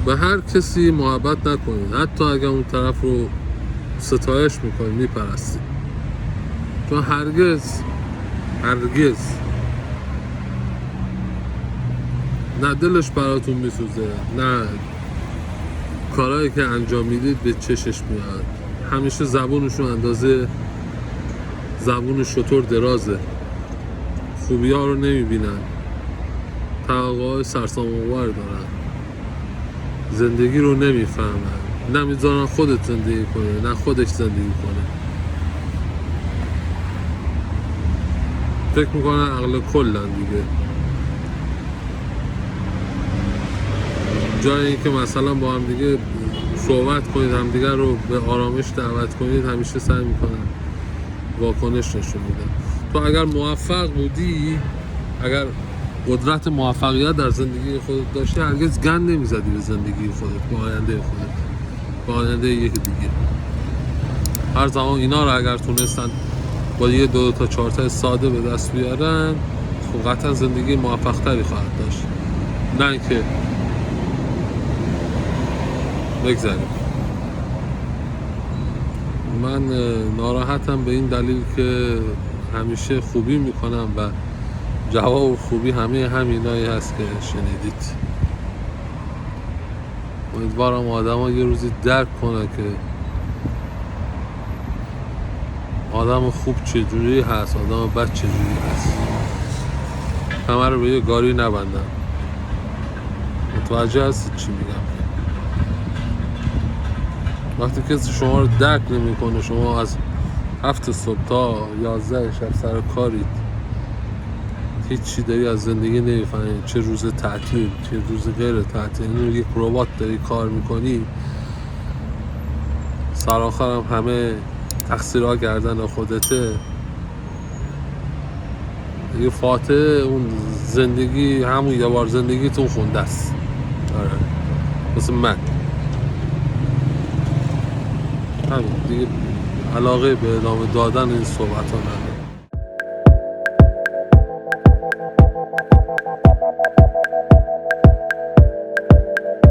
به هر کسی محبت نکنید، حتی اگر اون طرف رو ستایش میکنید، میپرستید، چون هرگز نه دلش براتون میسوزه، نه کارهایی که انجام میدید به چشش میاد. همیشه زبونشون اندازه زبون شتر درازه، خوبی ها رو نمیبینن، توقعهای سرسام‌آور دارن، زندگی رو نمیفهمن، نمیذارن خودت زندگی کنه، نه خودش زندگی کنه. فکر میکنن عقل کلن دیگه. جای اینکه مثلا با هم دیگه صحبت کنید، هم دیگه رو به آرامش دعوت کنید، همیشه سعی میکنن واکنش نشون میدن. تو اگر موفق بودی، اگر قدرت موفقیت در زندگی خودت داشتی، هرگز گند نمیزدی به زندگی خودت، به آینده خودت، به آینده یکی دیگه. هر زمان اینا رو اگر تونستن با یه 2 تا 4 تا ساده به دست بیارن، خب قطعا زندگی موفق تری خواهد داشت. نه اینکه بگذاریم. من ناراحتم به این دلیل که همیشه خوبی میکنم و جواب خوبی همینایی هست که شنیدید. امیدوارم آدم ها یه روزی درک کنه که آدم خوب چجوری هست، آدم بد چجوری هست. همه رو به یه گاری نبندن. متوجه هستید چی میگم؟ وقتی کسی شما رو درک نمیکنه، شما از 7 صبح تا 11 شب سر کارید، هیچی داری از زندگی نمیفهمی، چه روز تعطیل چه روز غیر تعطیل، اینو یک ربات داری کار میکنی، سرآخرم همه تقصیرها گردن خودته. یه فاتحه اون زندگی، همون یه بار زندگیتون خونده است. آره مثل من همین دیگه، علاقه به ادامه دادن این صحبت ها ندارم.